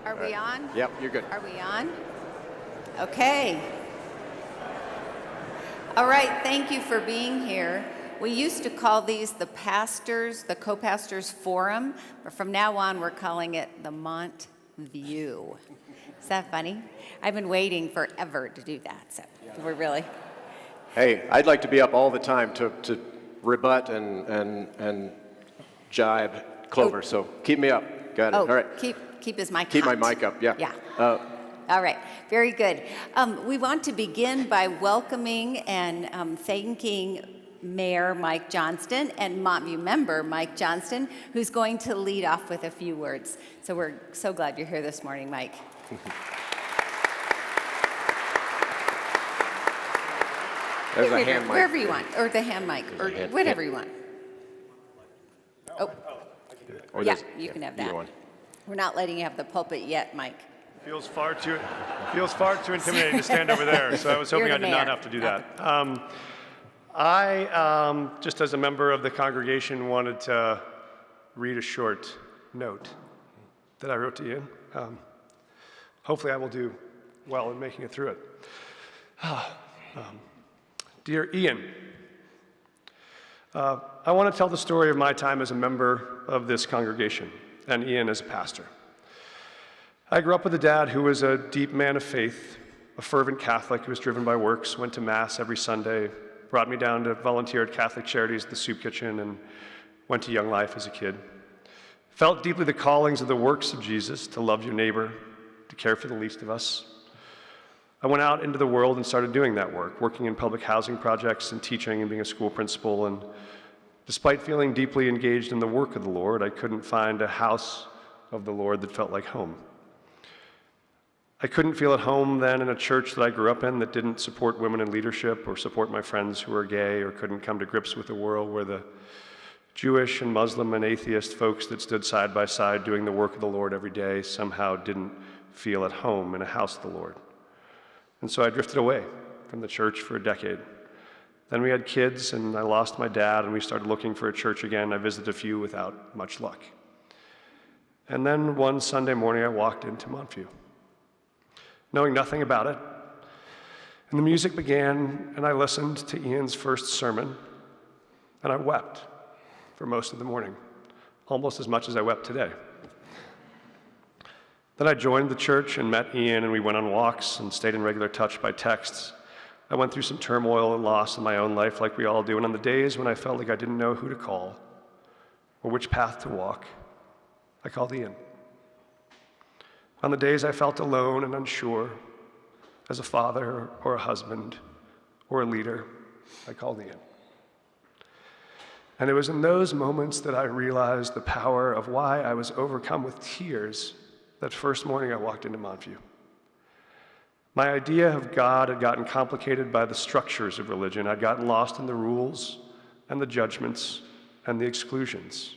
Are we on? Yep, you're good. Are we on? Okay. All right, thank you for being here. We used to call these the co-pastors forum, but from now on we're calling it the Mont View. Is that funny? I've been waiting forever to do that, so we're really... Hey, I'd like to be up all the time to rebut and jibe Clover, so keep me up. Got it. Oh, All right. keep his mic Keep my hot. mic up, yeah. Yeah. All right, very good. We want to begin by welcoming and thanking Mayor Mike Johnston and Montview member Mike Johnston, who's going to lead off with a few words. So we're so glad you're here this morning, Mike. There's a hand mic. Wherever you want, or the hand mic, or whatever you want. Oh, yeah, you can have that. We're not letting you have the pulpit yet, Mike. Feels far too intimidating to stand over there, so I was hoping I did not have to do that. I, just as a member of the congregation, wanted to read a short note that I wrote to you. Hopefully I will do well in making it through it. Dear Ian, I want to tell the story of my time as a member of this congregation, and Ian as a pastor. I grew up with a dad who was a deep man of faith, a fervent Catholic who was driven by works, went to Mass every Sunday, brought me down to volunteer at Catholic Charities at the soup kitchen, and went to Young Life as a kid. Felt deeply the callings of the works of Jesus, to love your neighbor, to care for the least of us. I went out into the world and started doing that work, working in public housing projects and teaching and being a school principal. And despite feeling deeply engaged in the work of the Lord, I couldn't find a house of the Lord that felt like home. I couldn't feel at home then in a church that I grew up in that didn't support women in leadership or support my friends who were gay or couldn't come to grips with a world where the Jewish and Muslim and atheist folks that stood side by side doing the work of the Lord every day somehow didn't feel at home in a house of the Lord. And so I drifted away from the church for a decade. Then we had kids, and I lost my dad, and we started looking for a church again. I visited a few without much luck. And then one Sunday morning, I walked into Montview, knowing nothing about it. And the music began, and I listened to Ian's first sermon, and I wept for most of the morning, almost as much as I wept today. Then I joined the church and met Ian, and we went on walks and stayed in regular touch by texts. I went through some turmoil and loss in my own life like we all do, and on the days when I felt like I didn't know who to call or which path to walk, I called Ian. On the days I felt alone and unsure, as a father or a husband or a leader, I called Ian. And it was in those moments that I realized the power of why I was overcome with tears that first morning I walked into Montview. My idea of God had gotten complicated by the structures of religion. I'd gotten lost in the rules and the judgments and the exclusions.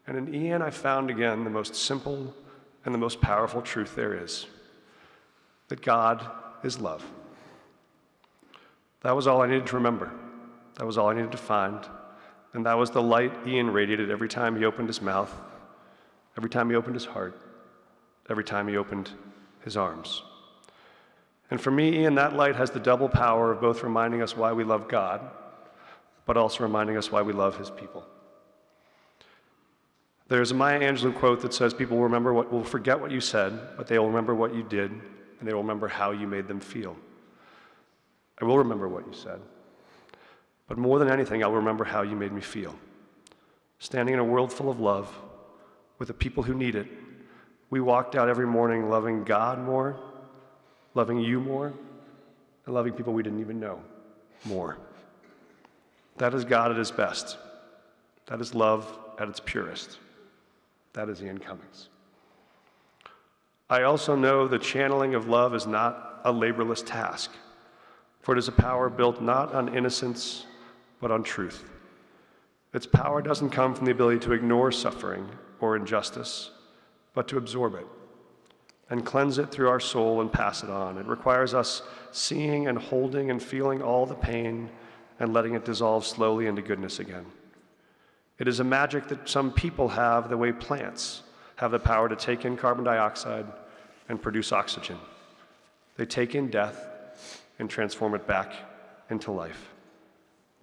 And in Ian, I found again the most simple and the most powerful truth there is, that God is love. That was all I needed to remember. That was all I needed to find. And that was the light Ian radiated every time he opened his mouth, every time he opened his heart, every time he opened his arms. And for me, Ian, that light has the double power of both reminding us why we love God, but also reminding us why we love his people. There's a Maya Angelou quote that says, people will forget what you said, but they will remember what you did, and they will remember how you made them feel. I will remember what you said, but more than anything, I'll remember how you made me feel. Standing in a world full of love, with the people who need it, we walked out every morning loving God more, loving you more, and loving people we didn't even know more. That is God at his best. That is love at its purest. That is Ian Cummings. I also know the channeling of love is not a laborless task, for it is a power built not on innocence, but on truth. Its power doesn't come from the ability to ignore suffering or injustice, but to absorb it and cleanse it through our soul and pass it on. It requires us seeing and holding and feeling all the pain and letting it dissolve slowly into goodness again. It is a magic that some people have the way plants have the power to take in carbon dioxide, and produce oxygen. They take in death and transform it back into life.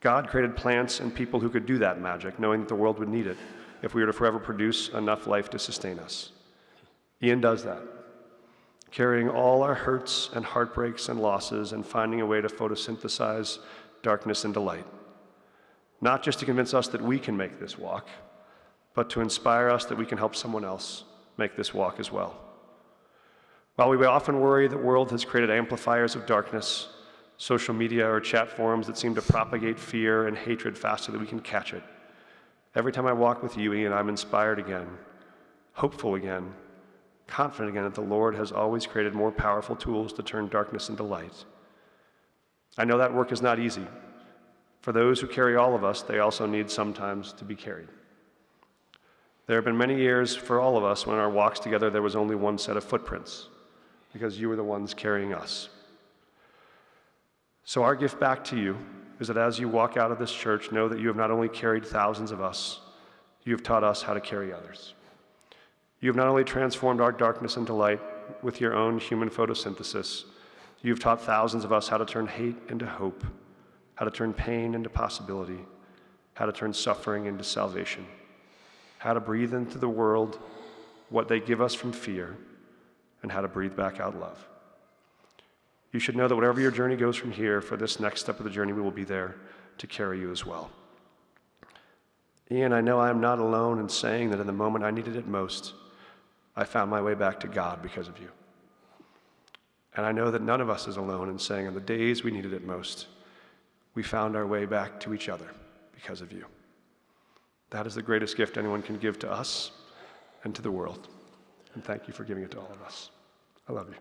God created plants and people who could do that magic, knowing that the world would need it if we were to forever produce enough life to sustain us. Ian does that, carrying all our hurts and heartbreaks and losses and finding a way to photosynthesize darkness into light. Not just to convince us that we can make this walk, but to inspire us that we can help someone else make this walk as well. While we often worry the world has created amplifiers of darkness, social media or chat forums that seem to propagate fear and hatred faster than we can catch it, every time I walk with you, Ian, I'm inspired again, hopeful again, confident again that the Lord has always created more powerful tools to turn darkness into light. I know that work is not easy. For those who carry all of us, they also need sometimes to be carried. There have been many years for all of us when in our walks together there was only one set of footprints, because you were the ones carrying us. So our gift back to you is that as you walk out of this church, know that you have not only carried thousands of us, you have taught us how to carry others. You have not only transformed our darkness into light with your own human photosynthesis, you have taught thousands of us how to turn hate into hope, how to turn pain into possibility, how to turn suffering into salvation, how to breathe into the world what they give us from fear, and how to breathe back out love. You should know that whatever your journey goes from here, for this next step of the journey, we will be there to carry you as well. Ian, I know I am not alone in saying that in the moment I needed it most, I found my way back to God because of you. And I know that none of us is alone in saying on the days we needed it most, we found our way back to each other because of you. That is the greatest gift anyone can give to us and to the world. And thank you for giving it to all of us. I love you.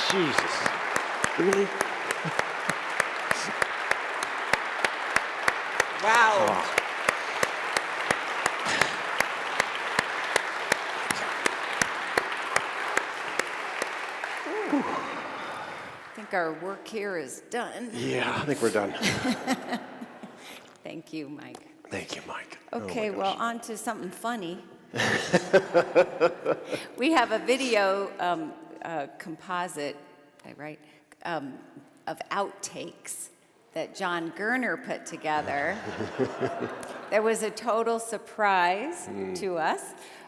Jesus. Really? Wow. I think our work here is done. Yeah, I think we're done. Thank you, Mike. Thank you, Mike. Okay, Oh my well, gosh. on to something funny. We have a video composite, right, of outtakes that John Gerner put together. There was a total surprise to us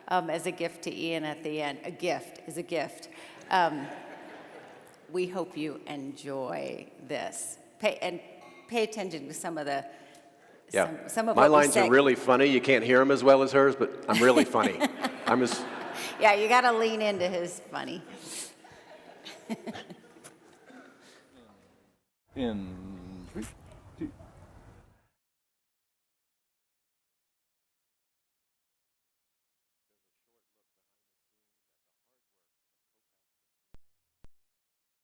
as a gift to Ian at the end. A gift is a gift. We hope you enjoy this. Pay attention to some of the. Yeah, some of my what we lines say. are really funny. You can't hear them as well as hers, but I'm really funny. I'm as Yeah, you got to lean into his funny. In 3, 2.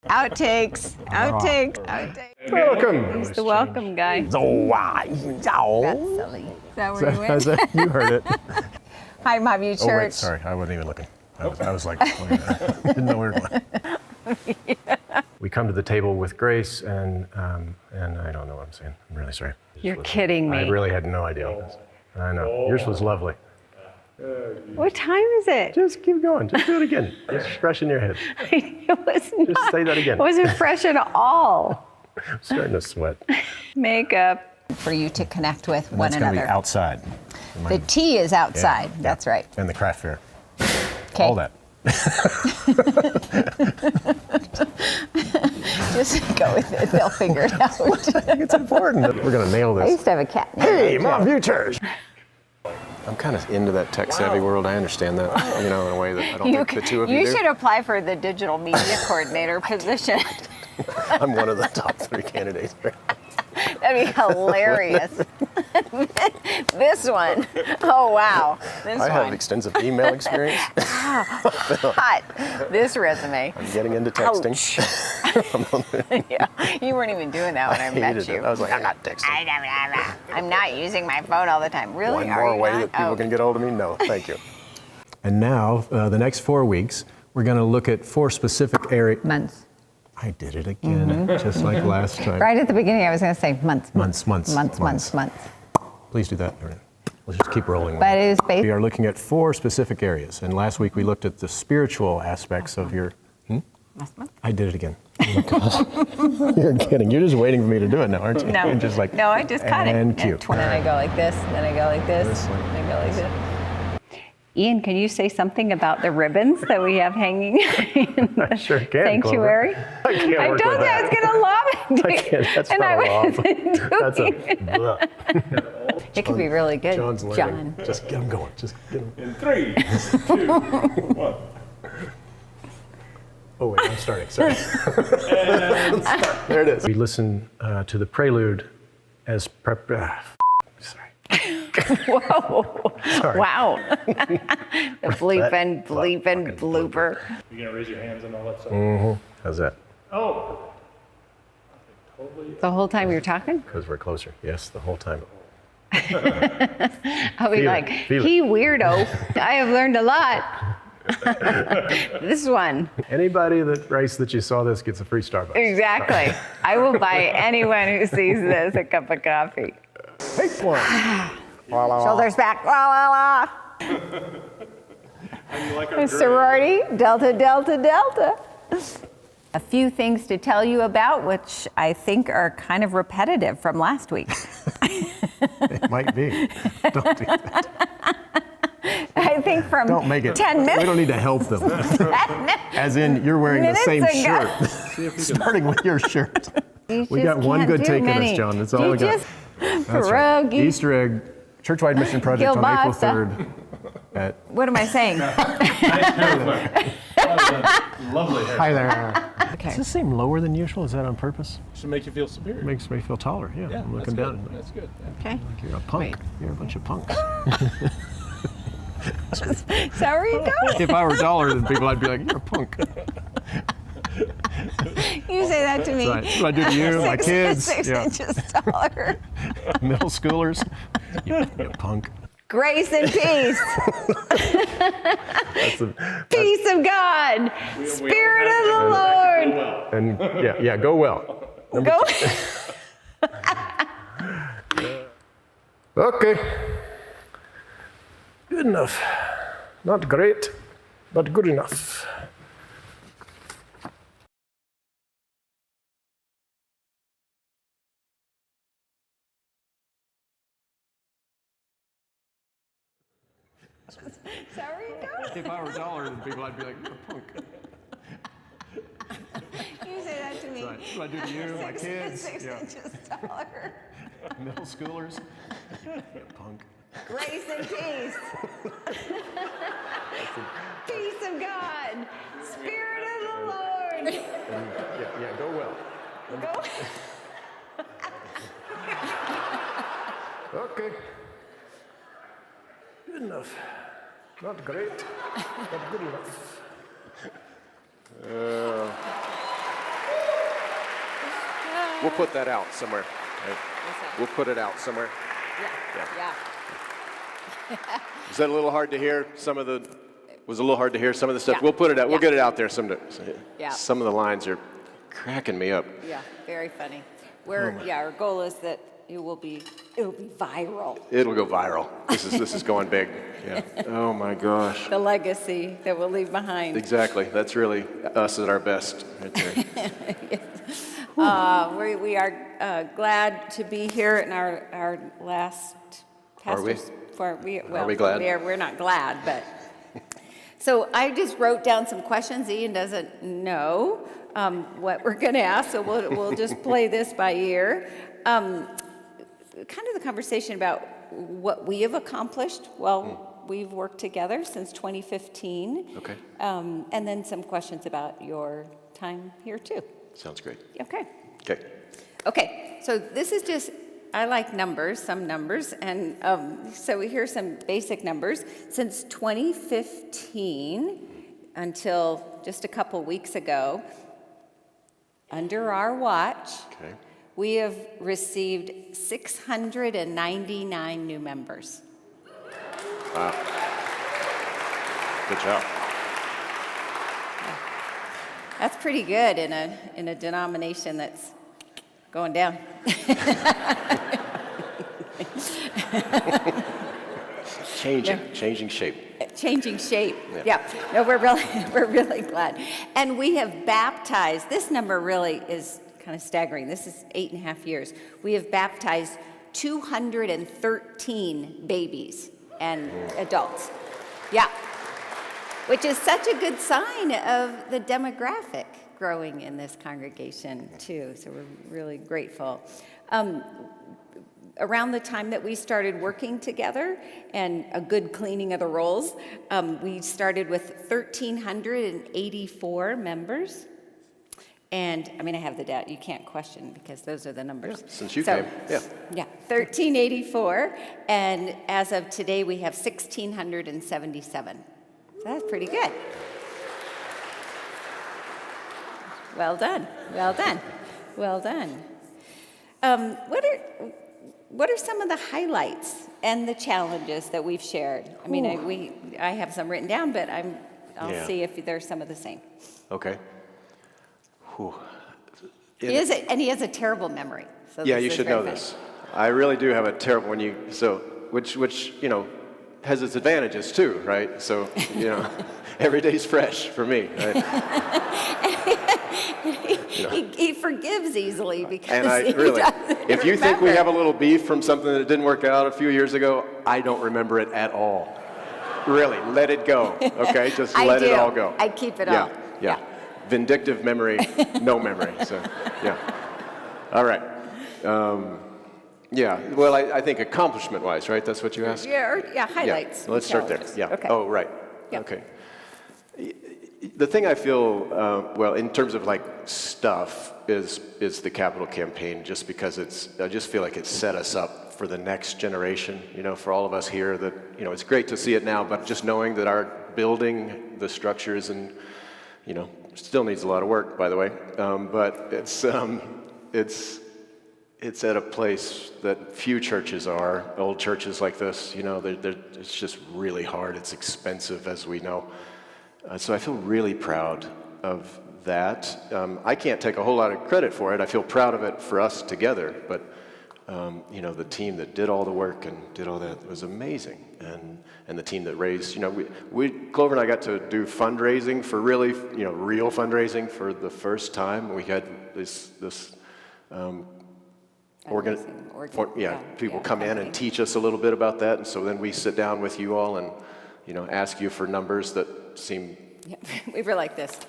Outtakes, outtakes, outtakes. Welcome. He's the welcome guy. That's silly. Is that where you went? You heard it. Hi, Mob U Church. Oh, wait, sorry. I wasn't even looking. I was like, didn't know where we were going. We come to the table with grace, and I don't know what I'm saying. I'm really sorry. You're kidding me. I really had no idea. I know. Yours was lovely. What time is it? Just keep going. Just do it again. It's fresh in your head. It was not. Just say that again. It wasn't fresh at all. I'm starting to sweat. Makeup. For you to connect with one That's going to another. be outside. The tea is outside. Yeah. That's right. And the craft fair. Okay. All that. Just go with it. They'll figure it out. I think it's important. We're going to nail I this. used to have a cat. Hey, Mom, you church. I'm kind of into that tech-savvy world. I understand that, in a way that I don't think the two of you You do. should apply for the digital media coordinator position. I'm one of the top 3 candidates. That'd be hilarious. This one. Oh, wow. This I have one. extensive email experience. Hot. This resume. I'm getting into texting. Yeah. You weren't even doing that when I met hated you. it. I was like, I'm not texting. I'm not using my phone all the time. Really? One Are more you way not? that people Oh. can get hold of me? No, thank you. And now, the next 4 weeks, we're going to look at 4 specific areas. Months. I did it again, just like last time. Right at the beginning, I was going to say months. Months. Months. Months. Please do that. Let's just keep rolling. But it is We based. are looking at 4 specific areas, and last week we looked at the spiritual aspects of your. I did it again. You're kidding. You're just waiting for me to do it now, aren't you? No, You're just like, no, I just cut it. and cue. Then I go like this, then I go like this, then I go like this. Ian, can you say something about the ribbons that we have hanging in the Sure can, sanctuary? Clover. I can't I work told with you I was that. going to lob it. I can't. That's and not I a lob. wasn't doing That's a. it. Bleh. It could be really good, John's learning. John. Just get him going. Just get him. In 3, 2, 1. Oh wait, I'm starting. Sorry. There it is. We listen to the prelude as prep. Sorry. Whoa. Sorry. Wow. The bleeping fucking blooper. You gonna raise your hands and all that stuff? How's that? Oh. The whole time you're talking? Because we're closer. Yes, the whole time. I'll be Feel it, like, feel it. he weirdo. I have learned a lot. This one. Anybody that writes that you saw this gets a free Starbucks. Exactly. I will buy anyone who sees this a cup of coffee. Take one. Shoulders back. La, la, la. A sorority, delta, delta, delta. A few things to tell you about, which I think are kind of repetitive from last week. It might be. Don't do that. I think from Don't make it. 10 minutes. We don't need to help them. As in, you're wearing the same Minutes shirt. Starting with your shirt. You We got just one can't good do take of many. this, John. That's all You we got. just- That's right. Pierogi. Easter egg, Churchwide Mission Project on April Kielbasa. 3rd. At, What am I saying? Lovely hair. hi there. Okay. Does this seem lower than usual? Is that on purpose? Should make you feel superior. Makes me feel taller. Yeah, Yeah, I'm looking that's down. good. That's good. Yeah. Okay. You're a punk. Wait. You're a bunch of punks. Is that where you go? If I were taller than people, I'd be like, you're a punk. You say that to me. Right. That's what I do to you, my kids. 6 Yeah. inches taller. Middle schoolers. You punk. Grace and peace. That's a, Peace of God. Spirit of the Lord. and yeah, go well. Go. Okay. Good enough. Not great, but good enough. Is that where you go? If I were taller than people, I'd be like, you're a punk. You say that to me. Right. That's what I do to you, my kids. 6 Yeah. inches taller. Middle schoolers. Punk. Grace and peace. Peace of God. Spirit of the Lord. Yeah, go well. Go. Okay. Good enough. Not great, but good enough. We'll put that out somewhere. Right? We'll put it out somewhere. Yeah. Is that a little hard to hear? Was a little hard to hear some of the stuff. Yeah. We'll put it out. We'll Yeah. get it out there someday. Yeah. Some of the lines are cracking me up. Yeah, very funny. Our goal is that it'll be viral. It'll go viral. This is going big. Yeah. Oh my gosh. The legacy that we'll leave behind. Exactly. That's really us at our best right there. We are glad to be here in our last Are we? pastors. Are we glad? We're not glad, but. So I just wrote down some questions. Ian doesn't know what we're going to ask, so we'll just play this by ear. Kind of the conversation about what we have accomplished. Well, we've worked together since 2015. Okay. And then some questions about your time here too. Sounds great. Okay. Okay. So this is just, I like numbers, some numbers, and so here's some basic numbers. Since 2015 until just a couple weeks ago, under our watch, Okay. we have received 699 new members. Good job. That's pretty good in a denomination that's going down. changing shape. Changing shape. Yeah. Yeah. No, we're really glad. And we have baptized, this number really is kind of staggering. This is 8.5 years. We have baptized 213 babies and adults. Yeah. Which is such a good sign of the demographic growing in this congregation too. So we're really grateful. Around the time that we started working together and a good cleaning of the rolls, we started with 1,384 members. And I mean, I have the data, you can't question because those are the numbers. Yeah, since you came, yeah. Yeah, 1,384. And as of today, we have 1,677. So that's pretty good. Well done, well done, well done. What are some of the highlights and the challenges that we've shared? I mean, I have some written down, but I'll see if there's some of the same. Okay. Whew. He has a terrible memory. So Yeah, this you is should very know funny. this. I really do have a terrible which has its advantages too, right? So, every day's fresh for me. Right? He forgives easily because And I he really, doesn't if you think we remember. have a little beef from something that didn't work out a few years ago, I don't remember it at all. Really, let it go, okay? Just let it all go. I keep it all. Yeah. Vindictive memory, no memory. So, yeah. All right. Well, I think accomplishment-wise, right? That's what you asked? Highlights. Yeah. Let's start there. challenges. Yeah. Okay. Oh, right. Yeah. Okay. The thing I feel, in terms of like stuff, is the capital campaign, just because I just feel like it set us up for the next generation, for all of us here that, it's great to see it now, but just knowing that our building, the structures and, still needs a lot of work, by the way, but it's at a place that few churches are, old churches like this, it's just really hard, it's expensive, as we know. So I feel really proud of that. I can't take a whole lot of credit for it. I feel proud of it for us together, but the team that did all the work and did all that was amazing, and the team that raised. Clover and I got to do fundraising for really, real fundraising for the first time. We had this people come in and teach us a little bit about that, and so then we sit down with you all and ask you for numbers that seem. Yeah, we were like this.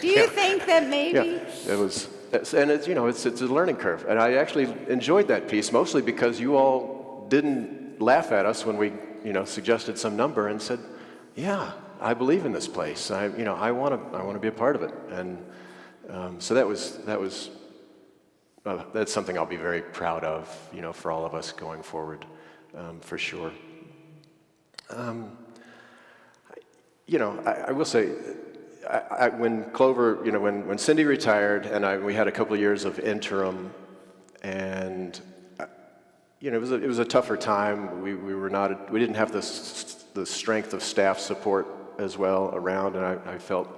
Do you think that maybe? Yeah, it was, and it's a learning curve, and I actually enjoyed that piece mostly because you all didn't laugh at us when we suggested some number and said, yeah, I believe in this place. I want to be a part of it, and so that's something I'll be very proud of, for all of us going forward, for sure. I will say, when Clover, when Cindy retired, and we had a couple of years of interim, and it was a tougher time. We didn't have the strength of staff support as well around, and I felt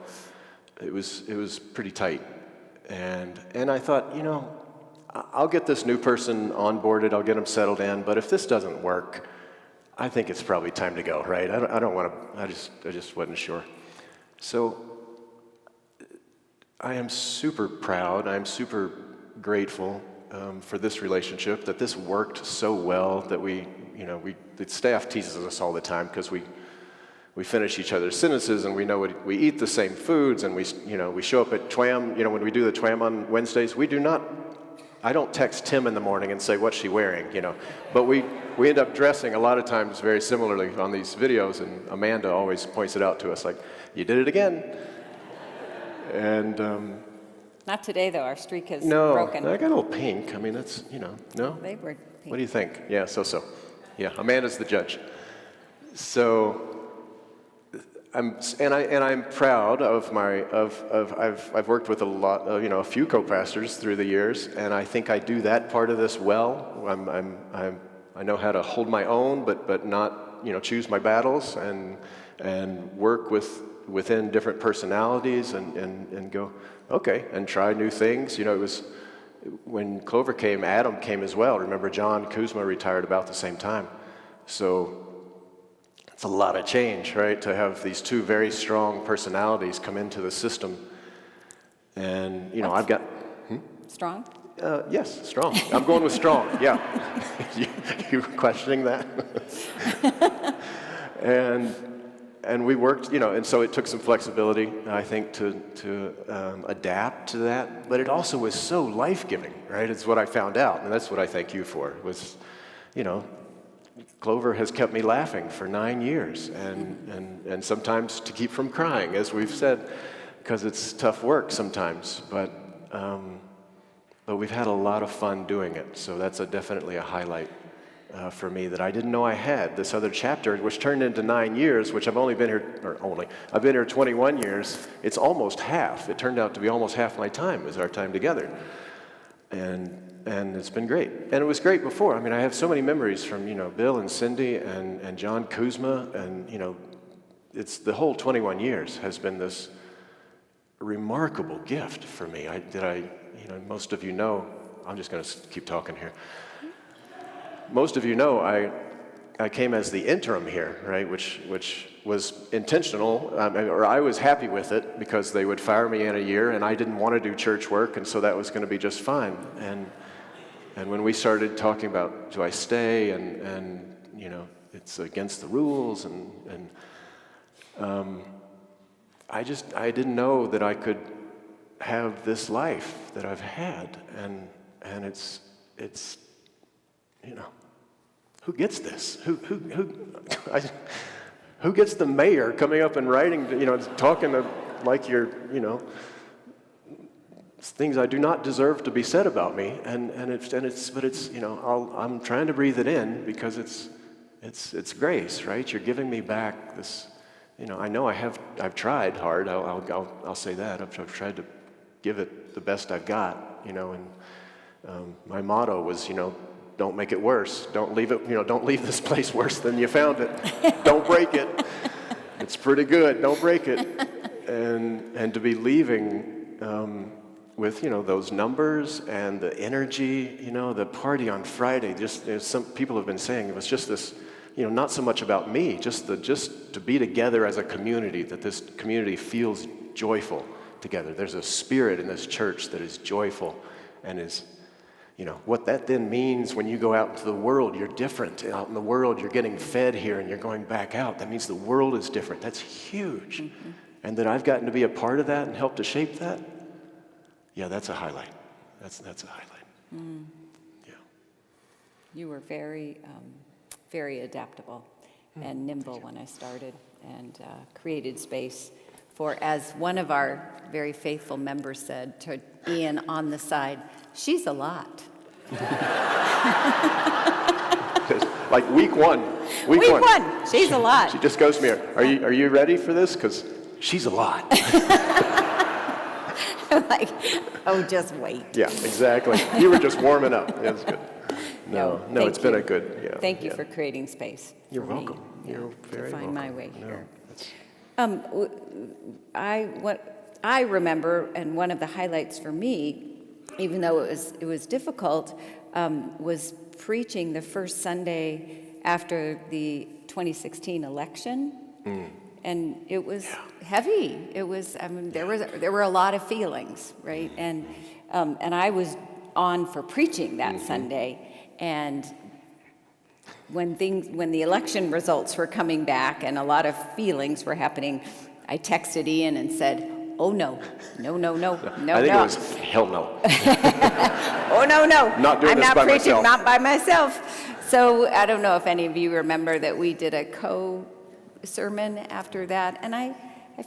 it was pretty tight, and I thought, I'll get this new person onboarded, I'll get them settled in, but if this doesn't work, I think it's probably time to go, right? I don't want to, I just wasn't sure. So I am super proud, I'm super grateful for this relationship, that this worked so well, that the staff teases us all the time because we finish each other's sentences, and we know we eat the same foods, and we show up at TWAM, when we do the TWAM on Wednesdays, I don't text Tim in the morning and say, what's she wearing, but we end up dressing a lot of times very similarly on these videos, and Amanda always points it out to us, like, you did it again. And Not today, though. Our streak is broken. I got a little pink. I mean, that's, no? They were pink. What do you think? Yeah, so. Yeah, Amanda's the judge. So, I'm proud of I've worked with a few co-pastors through the years, and I think I do that part of this well. I know how to hold my own, but not choose my battles and work within different personalities and go okay and try new things. It was when Clover came, Adam came as well. Remember, John Kuzma retired about the same time, so. it's a lot of change, right? To have these two very strong personalities come into the system. And, you know, I've got... Strong? Yes, strong. I'm going with strong, yeah. You questioning that? And we worked, you know, and so it took some flexibility, I think, to adapt to that. But it also was so life-giving, right? It's what I found out, and that's what I thank you for, was, you know, Clover has kept me laughing for 9 years, and sometimes to keep from crying, as we've said, because it's tough work sometimes. But we've had a lot of fun doing it, so that's definitely a highlight for me that I didn't know I had. This other chapter, which turned into 9 years, which I've only been here, I've been here 21 years. It's almost half. It turned out to be almost half my time, is our time together. And it's been great. And it was great before. I mean, I have so many memories from, you know, Bill and Cindy and John Kuzma, and, you know, it's the whole 21 years has been this remarkable gift for me. You know, most of you know, I'm just going to keep talking here. Most of you know I came as the interim here, right, which was intentional, or I was happy with it because they would fire me in a year, and I didn't want to do church work, and so that was going to be just fine. And when we started talking about, do I stay, and you know, it's against the rules, and I didn't know that I could have this life that I've had, and it's you know, who gets this? Who gets the mayor coming up and writing, you know, talking to, like you're, you know, things I do not deserve to be said about me, but it's you know, I'm trying to breathe it in because it's grace, right? You're giving me back this, you know. I know I've tried hard. I'll say that I've tried to give it the best I've got, you know, and my motto was, you know, don't make it worse. Don't leave it, you know, don't leave this place worse than you found it. Don't break it. It's pretty good. Don't break it. And to be leaving with, you know, those numbers and the energy, you know, the party on Friday, just, you know, some people have been saying it was just this, you know, not so much about me, just to be together as a community, that this community feels joyful together. There's a spirit in this church that is joyful and is, you know, what that then means when you go out into the world, you're different. Out in the world, you're getting fed here and you're going back out. That means the world is different. That's huge. Mm-hmm. And that I've gotten to be a part of that and help to shape that, yeah, that's a highlight. That's a highlight. Mm. Yeah. You were very, very adaptable and nimble when I started, and created space for, as one of our very faithful members said to Ian on the side, she's a lot. Like week one. Week one. She's a lot. She just goes to me, are you ready for this? Because she's a lot. I'm like, oh, just wait. Yeah, exactly. You were just warming up. Yeah, it's good. No, it's been a good, yeah. Thank you for creating space. You're welcome. You're very welcome. To find my way here. What I remember, and one of the highlights for me, even though it was difficult, was preaching the first Sunday after the 2016 election. Mm. And it was heavy. It was, I mean, there were a lot of feelings, right? And I was on for preaching that Sunday, and when the election results were coming back and a lot of feelings were happening, I texted Ian and said, "Oh no. I think it was hell no. Oh no. Not doing I'm this not by preaching, myself. not by myself." So I don't know if any of you remember that we did a co-sermon after that, and I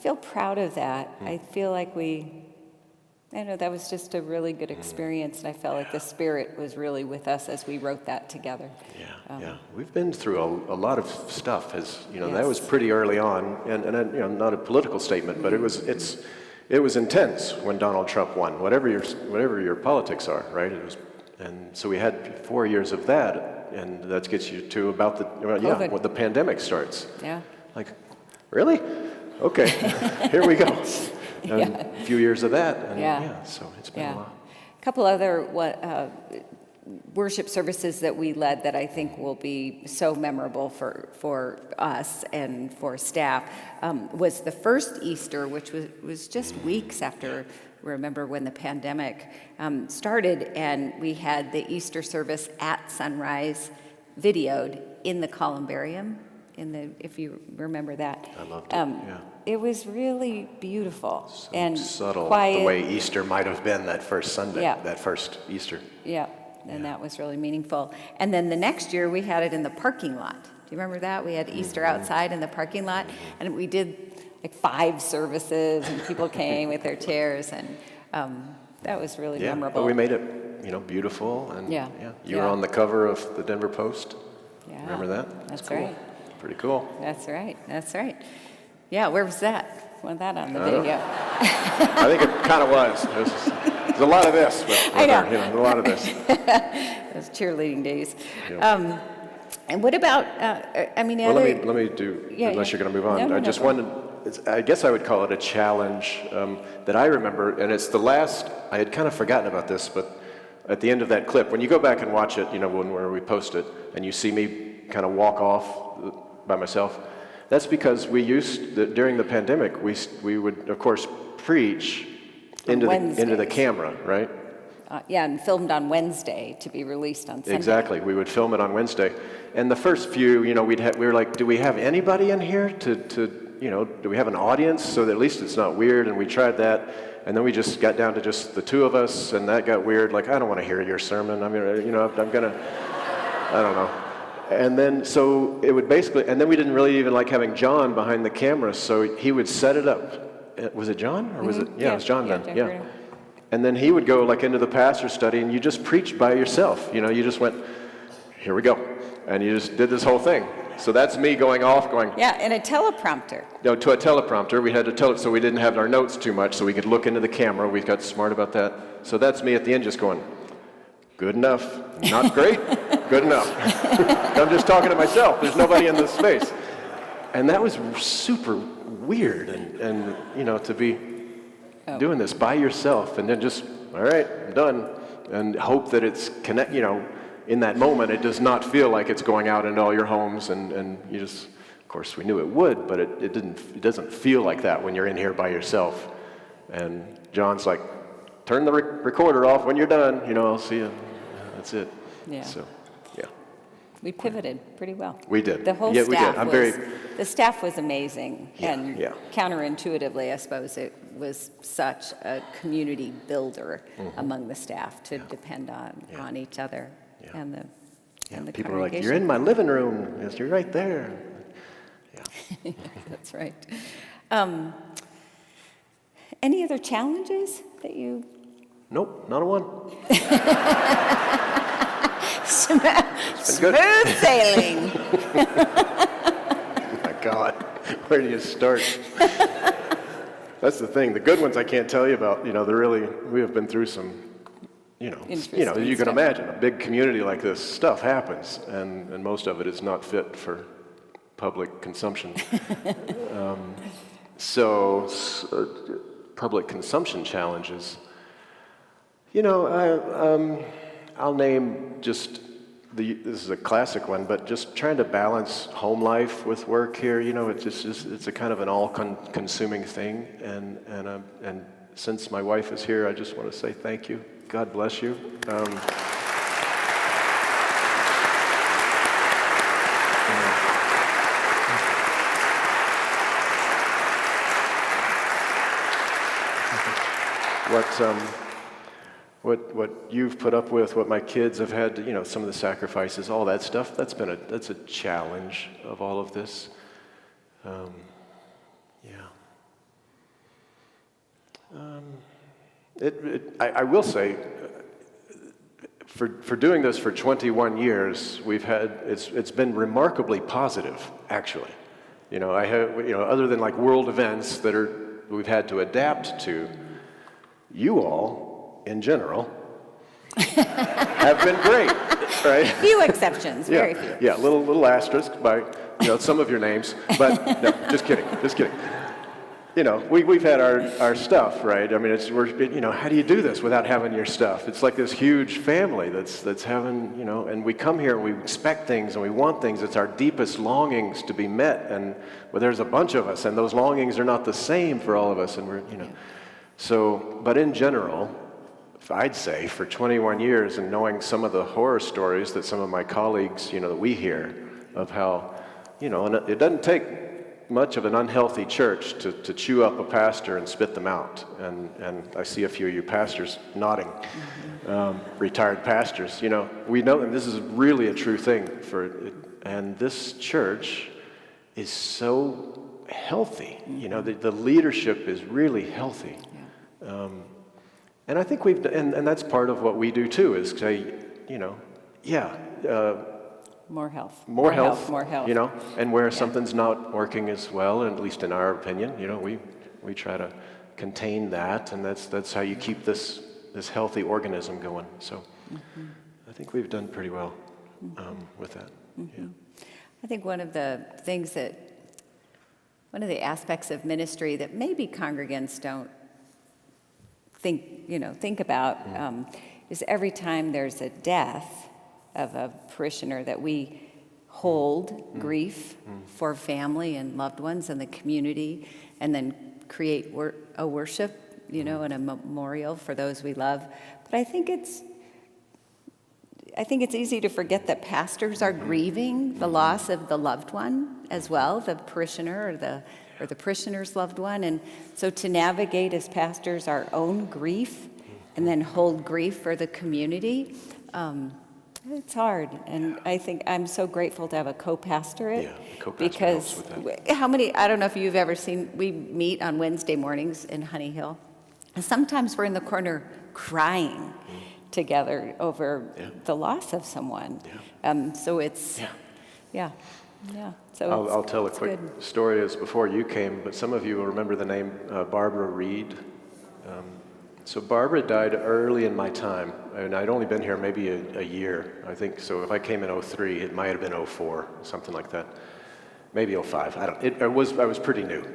feel proud of that. I feel like that was just a really good experience, and I felt like the Spirit was really with us as we wrote that together. Yeah. We've been through a lot of stuff. As you know, Yes. That was pretty early on, and you know, not a political statement, but it was intense when Donald Trump won. Whatever your politics are, right? And so we had 4 years of that, and that gets you to about when the pandemic starts. Yeah. Like, really? Okay, here we go. And a few years of that, and so it's been a lot. A couple other worship services that we led that I think will be so memorable for us and for staff was the first Easter, which was just weeks after, remember when the pandemic started, and we had the Easter service at sunrise videoed in the columbarium, if you remember that. I loved it, yeah. It was really beautiful and Subtle, quiet. the way Easter might have been that first Sunday, Yeah. that first Easter. Yeah, and that was really meaningful. And then the next year, we had it in the parking lot. Do you remember that? We had Easter outside in the parking lot, and we did like 5 services, and people came with their chairs, and that was really Yeah, memorable. but we made it, beautiful, and Yeah. you were Yeah. on the cover of the Denver Post. Yeah, Remember that? That's cool. right. Pretty cool. That's right. That's right. Yeah, where was that? Was that on the I don't video? I think it kind of was. There's a lot of this, but I know. a lot of this. Those cheerleading days. Yeah. And what about? Well, let me do. Yeah, unless yeah. you're going to move on, No, I just go wanted. I guess I would call it a challenge that I remember, and it's the last. I had kind of forgotten about this, but at the end of that clip, when you go back and watch it, where we post it, and you see me kind of walk off by myself, that's because during the pandemic, we would of course preach into the camera, right? Yeah, and filmed on Wednesday to be released on Sunday. Exactly. We would film it on Wednesday, and the first few, we were like, do we have anybody in here to do we have an audience so that at least it's not weird? And we tried that, and then we just got down to just the 2 of us, and that got weird. Like, I don't want to hear your sermon. I mean, I don't know. And then, so it would basically, and then we didn't really even like having John behind the camera, so he would set it up. Was it John, or was it? Yeah, it was John then. John Yeah. Bruno. And then he would go like into the pastor's study, and you just preached by yourself. You just went, here we go, and you just did this whole thing. So that's me going off, going. Yeah, and a teleprompter. No, to a teleprompter. We had to tell it so we didn't have our notes too much, so we could look into the camera. We got smart about that. So that's me at the end, just going, good enough, not great, good enough. I'm just talking to myself. There's nobody in this space, and that was super weird, and to be doing this by yourself, and then just, all right, I'm done, and hope that it's in that moment, it does not feel like it's going out into all your homes, and you just, of course, we knew it would, but it doesn't feel like that when you're in here by yourself. And John's like, turn the recorder off when you're done, I'll see you. That's it. Yeah. So, yeah. We pivoted pretty well. We did. The whole Yeah, we staff did. the staff was amazing, and yeah. counterintuitively, I suppose it was such a community builder Mm-hmm. among the staff to depend on each other and the People are like, congregation. you're in my living room. Yes, you're right there. Yeah. That's right. Any other challenges that you? Nope, not a one. Smooth good. sailing. Oh my God, where do you start? That's the thing. The good ones I can't tell you about. We have been through some, Interesting you can stuff. imagine a big community like this, stuff happens, and most of it is not fit for public consumption. So public consumption challenges. I'll name just this is a classic one, but just trying to balance home life with work here. It's a kind of an all-consuming thing, and since my wife is here, I just want to say thank you. God bless you. What you've put up with, what my kids have had to, some of the sacrifices, all that stuff, that's a challenge of all of this. I will say, for doing this for 21 years, it's been remarkably positive, actually. Other than like world events that we've had to adapt to, you all, in general, have been great, right? Few exceptions, very few. Yeah, little asterisk by some of your names, but no, just kidding. we've had our stuff, right? I mean, how do you do this without having your stuff? It's like this huge family that's having, and we come here and we expect things and we want things. It's our deepest longings to be met, and there's a bunch of us, and those longings are not the same for all of us, and so, but in general, I'd say for 21 years and knowing some of the horror stories that some of my colleagues, that we hear of how, and it doesn't take much of an unhealthy church to chew up a pastor and spit them out. And I see a few of you pastors nodding, retired pastors. We know, and this is really a true thing and this church is so healthy. The leadership is really healthy. And I think and that's part of what we do too, is say, More health. More health, and where Yeah. something's not working as well, at least in our opinion, we try to contain that, and that's how you keep this healthy organism going. So I think we've done pretty well with that. Yeah. I think one of the aspects of ministry that maybe congregants don't think about is every time there's a death of a parishioner that we hold grief for family and loved ones and the community, and then create a worship, and a memorial for those we love. But I think it's easy to forget that pastors are grieving the loss of the loved one as well, the parishioner or the parishioner's loved one. And so to navigate as pastors our own grief and then hold grief for the community, it's hard. And I think I'm so grateful to have a co-pastorate. Yeah, the co-pastor because helps with I don't know if you've ever seen, we meet on Wednesday mornings in Honey Hill. And sometimes we're in the corner crying together over the loss of someone. So it's, So I'll tell a it's quick good. story as before you came, but some of you will remember the name Barbara Reed. So Barbara died early in my time, and I'd only been here maybe a year, I think. So if I came in 03, it might have been 04, something like that. Maybe 05. I was pretty new,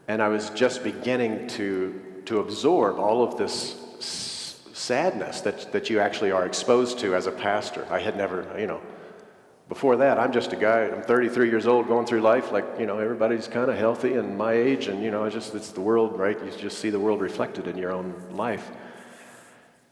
and I was just beginning to absorb all of this sadness that you actually are exposed to as a pastor. I had never, before that, I'm just a guy, I'm 33 years old, going through life like, everybody's kind of healthy and my age, and, it's the world, right? You just see the world reflected in your own life.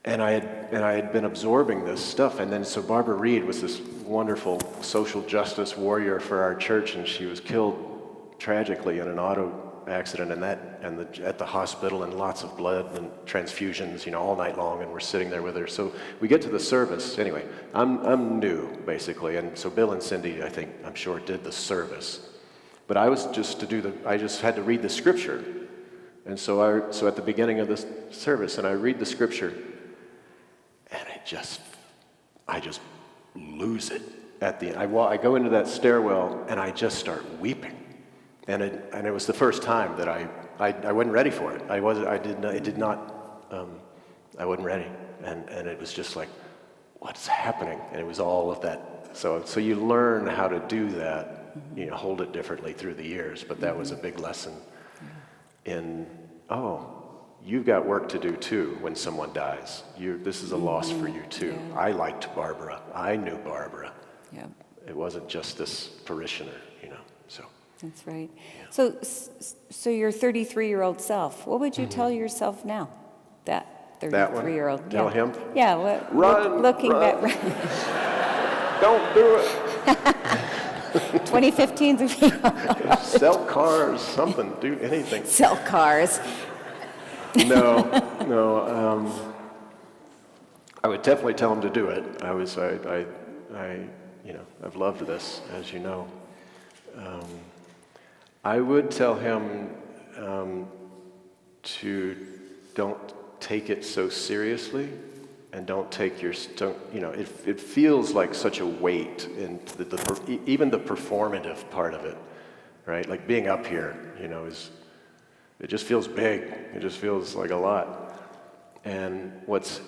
And I had been absorbing this stuff, and then so Barbara Reed was this wonderful social justice warrior for our church, and she was killed tragically in an auto accident, at the hospital, and lots of blood and transfusions, all night long, and we're sitting there with her. So we get to the service. Anyway, I'm new basically, and so Bill and Cindy, I'm sure, did the service, but I just had to read the scripture, and so at the beginning of this service, and I read the scripture, and I just lose it at the end. I go into that stairwell and I just start weeping. And it was the first time that I wasn't ready for it. I wasn't ready. And it was just like, what's happening? And it was all of that. So you learn how to do that, hold it differently through the years. But that was a big lesson in, you've got work to do too when someone dies. This is a loss for you too. Yeah. I liked Barbara. I knew Barbara. Yeah. It wasn't just this parishioner, so. That's right. So your 33-year-old self, what would you tell yourself now? That That one? 33-year-old. Tell him? Yeah. Looking run. back. Don't do it. 2015's Sell cars, something, do anything. sell cars. No. I would definitely tell him to do it. I've loved this, as you know. I would tell him to don't take it so seriously, and don't take it feels like such a weight in even the performative part of it, right? Like being up here, it just feels big. It just feels like a lot. And what's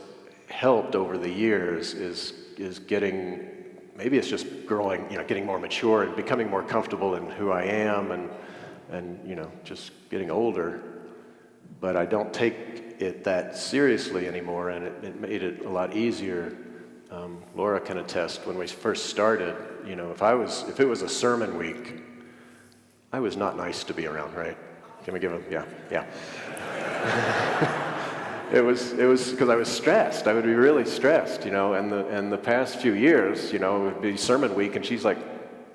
helped over the years is maybe it's just growing, getting more mature and becoming more comfortable in who I am, and and just getting older. But I don't take it that seriously anymore, and it made it a lot easier. Laura can attest, when we first started, if it was a sermon week, I was not nice to be around, right? Can we give him? Yeah. It was because I was stressed. I would be really stressed, and the past few years, it would be sermon week, and she's like,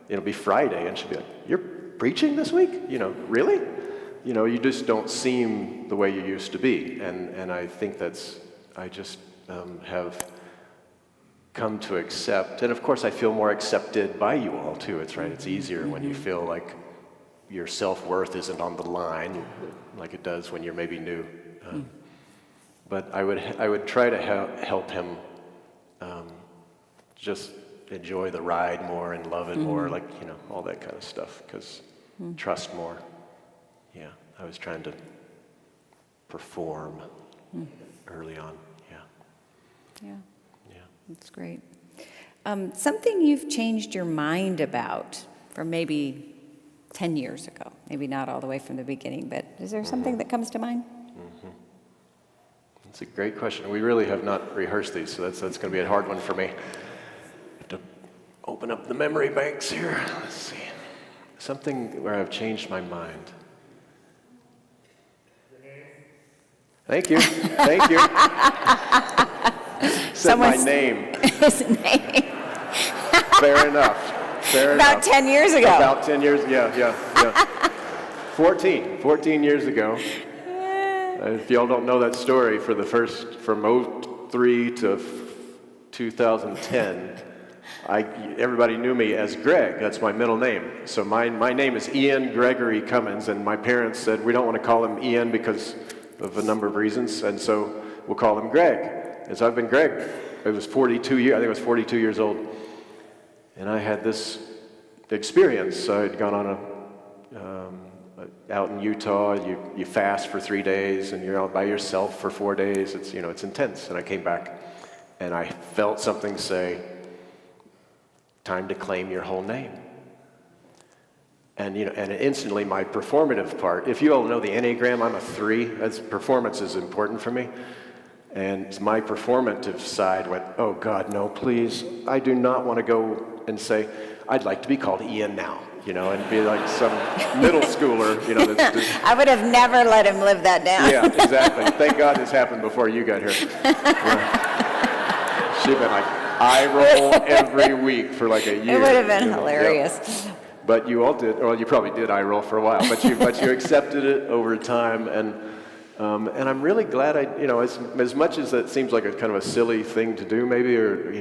it'll be Friday, and she'd be like, "You're preaching this week? Really?" You just don't seem the way you used to be, and I think I just have come to accept, and of course I feel more accepted by you all too. It's easier when you feel like your self-worth isn't on the line, like it does when you're maybe new. But I would try to help him just enjoy the ride more and love it more, like all that kind of stuff, because trust more. Yeah, I was trying to perform early on. Yeah, that's great. Something you've changed your mind about from maybe 10 years ago, maybe not all the way from the beginning, but is there something that comes to mind? That's a great question. We really have not rehearsed these, so that's going to be a hard one for me. I have to open up the memory banks here. Let's see. Something where I've changed my mind. Thank you. Said my name. His name. Fair enough. About 10 years ago. About 10 years, yeah. 14 years ago. If y'all don't know that story, from 2003 to 2010, everybody knew me as Greg. That's my middle name. So my name is Ian Gregory Cummins, and my parents said we don't want to call him Ian because of a number of reasons, and so we'll call him Greg. And so I've been Greg. I was 42 years old, and I had this experience. I had gone on out in Utah. You fast for 3 days, and you're out by yourself for 4 days. It's intense. And I came back, and I felt something say, "Time to claim your whole name." And and instantly my performative part. If you all know the Enneagram, I'm a 3. Performance is important for me. And my performative side went, "Oh God, no, please! I do not want to go and say, I'd like to be called Ian now." And be like some middle schooler, I would have never let him live that down. Yeah, exactly. Thank God this happened before you got here. She'd been like, eye roll every week for like a year. It would have been hilarious. Yep. But you all did, well, you probably did eye roll for a while, but you accepted it over time, and I'm really glad as much as that seems like a kind of a silly thing to do maybe, or,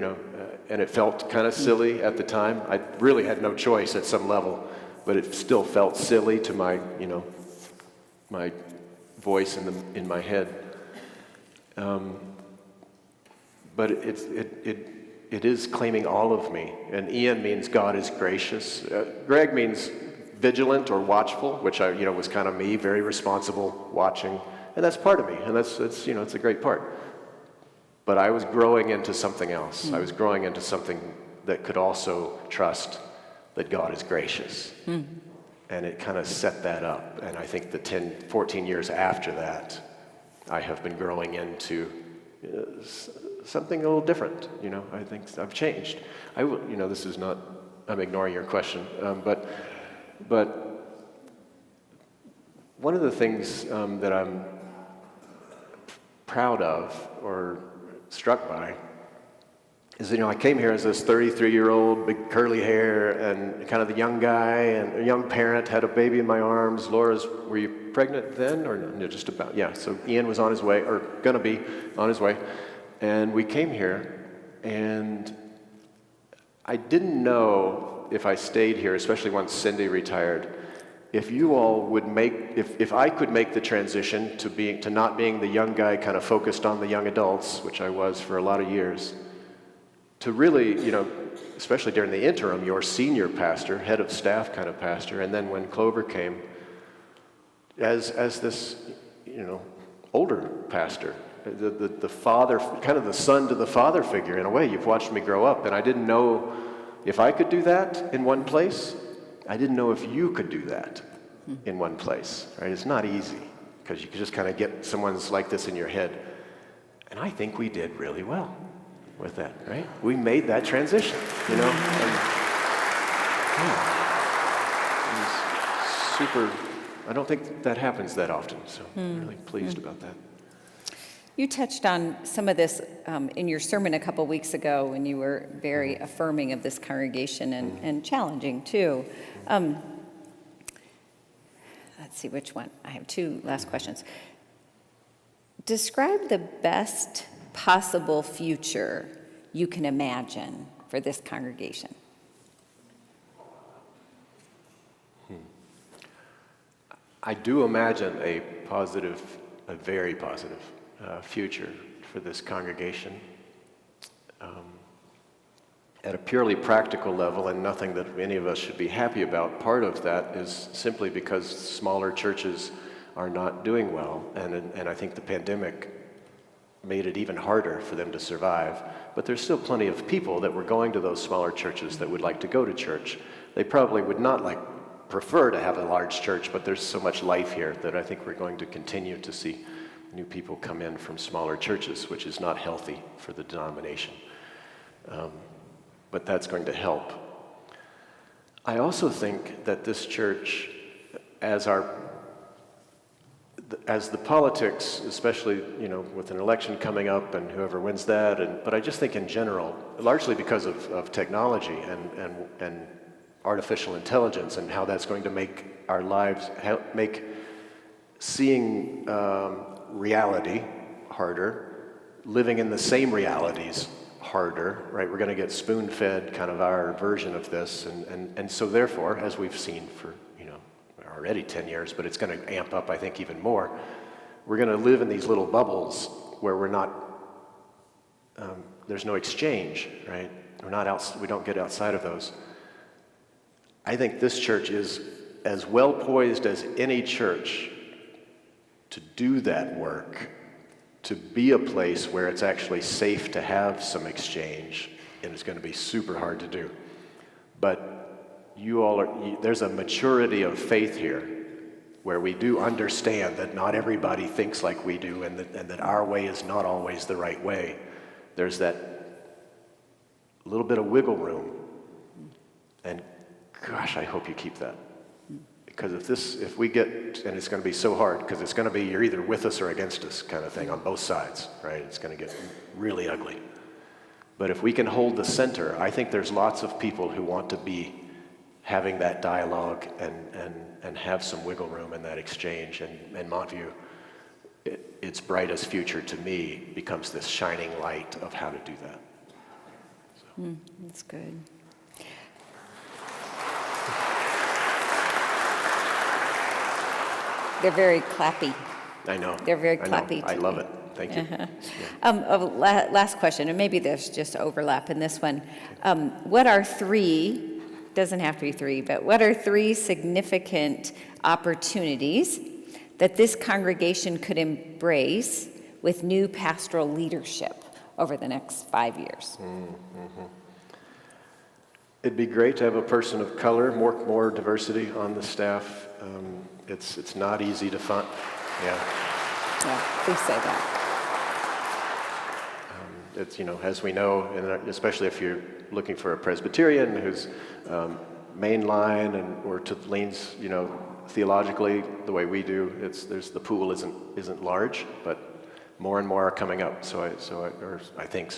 and it felt kind of silly at the time. I really had no choice at some level, but it still felt silly to my, my voice in my head. But it is claiming all of me. And Ian means God is gracious. Greg means vigilant or watchful, which was kind of me, very responsible, watching, and that's part of me, and that's it's a great part. But I was growing into something else. I was growing into something that could also trust that God is gracious. And it kind of set that up. And I think the 14 years after that, I have been growing into something a little different. I think I've changed. This is not, I'm ignoring your question, but one of the things that I'm proud of or struck by is I came here as this 33-year-old, big curly hair, and kind of the young guy, and a young parent, had a baby in my arms. Were you pregnant then, or no? Just about, yeah. So Ian was on his way, or gonna be on his way, and we came here, and I didn't know if I stayed here, especially once Cindy retired, if you all would if I could make the transition to not being the young guy kind of focused on the young adults, which I was for a lot of years, to really, especially during the interim, your senior pastor, head of staff kind of pastor, and then when Clover came, as this, older pastor, the father, kind of the son to the father figure in a way. You've watched me grow up, and I didn't know if I could do that in one place. I didn't know if you could do that. in one place, right? It's not easy because you can just kind of get someone's like this in your head. And I think we did really well with that, right? We made that transition, you know? And, it was super, I don't think that happens that often, so I'm really pleased about that. You touched on some of this in your sermon a couple weeks ago when you were very affirming of this congregation and challenging too. Let's see which one. I have two last questions. Describe the best possible future you can imagine for this congregation. I do imagine a very positive future for this congregation. At a purely practical level, and nothing that any of us should be happy about, part of that is simply because smaller churches are not doing well, and I think the pandemic made it even harder for them to survive. But there's still plenty of people that were going to those smaller churches that would like to go to church. They probably would not prefer to have a large church, but there's so much life here that I think we're going to continue to see new people come in from smaller churches, which is not healthy for the denomination. But that's going to help. I also think that this church, as the politics, especially with an election coming up and whoever wins that, but I just think in general, largely because of technology and artificial intelligence and how that's going to make our lives, make seeing reality harder, living in the same realities harder, right? We're going to get spoon-fed kind of our version of this, and so therefore, as we've seen for already 10 years, but it's going to amp up, I think, even more. We're going to live in these little bubbles where we're not, there's no exchange, right? We don't get outside of those. I think this church is as well poised as any church to do that work, to be a place where it's actually safe to have some exchange, and it's going to be super hard to do. But there's a maturity of faith here where we do understand that not everybody thinks like we do, and that our way is not always the right way. There's that little bit of wiggle room, and gosh, I hope you keep that. Because if we get, and it's going to be so hard, because it's going to be you're either with us or against us kind of thing on both sides, right? It's going to get really ugly. But if we can hold the center, I think there's lots of people who want to be having that dialogue and have some wiggle room in that exchange. And Montview, its brightest future to me becomes this shining light of how to do that. So. That's good. They're very clappy. I know. They're very clappy. I love it. Thank you. Yeah. Last question, and maybe there's just overlap in this one. What are three, doesn't have to be three, but what are three significant opportunities that this congregation could embrace with new pastoral leadership over the next 5 years? Mm-hmm. It'd be great to have a person of color, more diversity on the staff. It's not easy to find. Yeah, please say that. It's, as we know, and especially if you're looking for a Presbyterian who's mainline or leans, theologically the way we do, the pool isn't large, but more and more are coming up. I think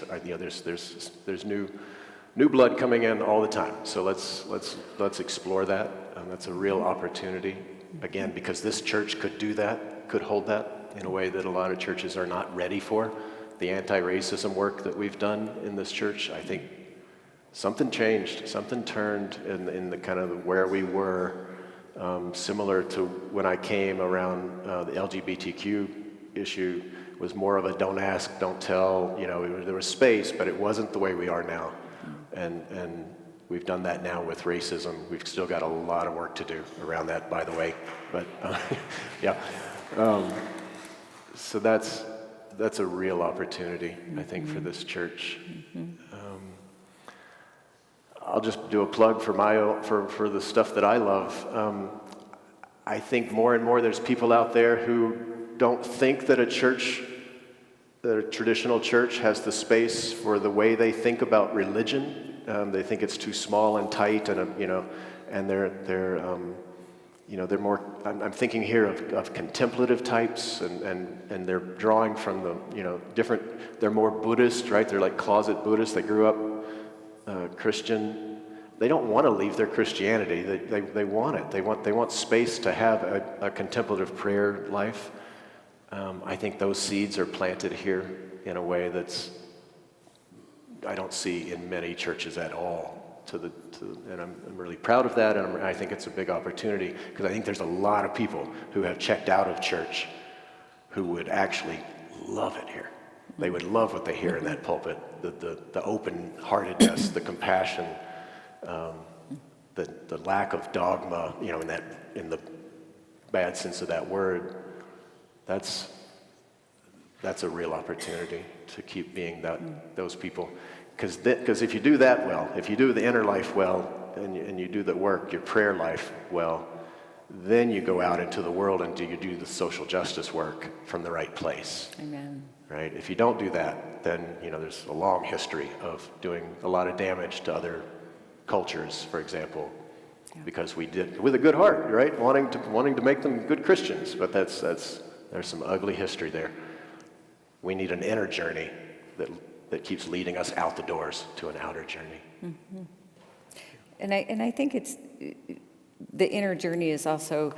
there's new blood coming in all the time. So let's explore that. That's a real opportunity. Again, because this church could do that, could hold that in a way that a lot of churches are not ready for. The anti-racism work that we've done in this church, I think something changed, something turned in the kind of where we were, similar to when I came around the LGBTQ issue, was more of a don't ask, don't tell, there was space, but it wasn't the way we are now. And we've done that now with racism. We've still got a lot of work to do around that, by the way. But yeah, so that's a real opportunity, I think, for this church. I'll just do a plug for the stuff that I love. I think more and more there's people out there who don't think that a traditional church has the space for the way they think about religion. They think it's too small and tight, and and they're more. I'm thinking here of contemplative types, and they're drawing from the different. They're more Buddhist, right? They're like closet Buddhists. They grew up Christian. They don't want to leave their Christianity. They want it. They want space to have a contemplative prayer life. I think those seeds are planted here in a way I don't see in many churches at all. And I'm really proud of that, and I think it's a big opportunity, because I think there's a lot of people who have checked out of church who would actually love it here. They would love what they hear in that pulpit, the open-heartedness, the compassion, the lack of dogma, in the bad sense of that word. That's a real opportunity to keep being those people. Because if you do that well, if you do the inner life well, and you do the work, your prayer life well, then you go out into the world and you do the social justice work from the right place. Amen. Right? If you don't do that, then there's a long history of doing a lot of damage to other cultures, for example, because we did with a good heart, right? Wanting to make them good Christians, but there's some ugly history there. We need an inner journey that keeps leading us out the doors to an outer journey. Mm-hmm. And I think it's the inner journey is also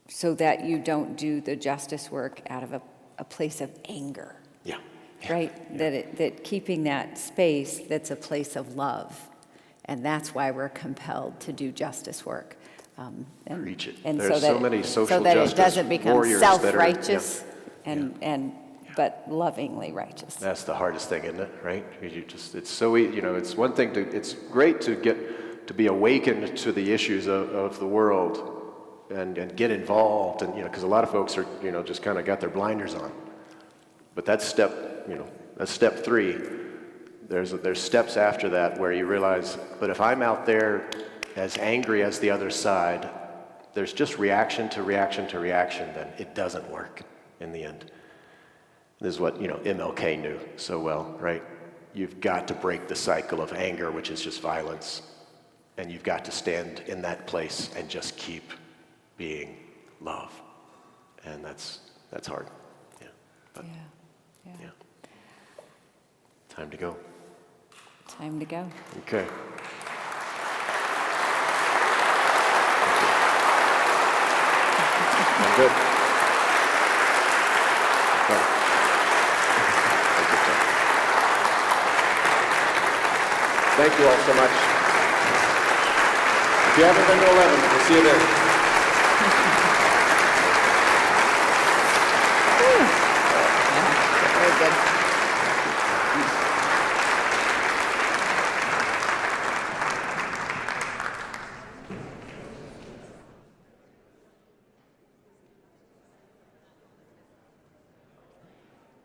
so that you don't do the justice work out of a place of anger. Yeah. Right? Yeah. That keeping that space that's a place of love. And that's why we're compelled to do justice work. Preach it. And There's so many social so that justice it doesn't become warriors self-righteous but lovingly righteous. That's the hardest thing, isn't it? Right? It's so it's one thing it's great to be awakened to the issues of the world and get involved, and because a lot of folks are just kind of got their blinders on. But that's step 3. There's steps after that where you realize, but if I'm out there as angry as the other side, there's just reaction to reaction to reaction, then it doesn't work in the end. This is what MLK knew so well, right? You've got to break the cycle of anger, which is just violence, and you've got to stand in that place and just keep being love, and that's hard. Yeah. But, yeah. Time to go. Time to go. Okay. I'm good. Okay. Thank you all so much. If you haven't been to 11, we'll see you there. Very good.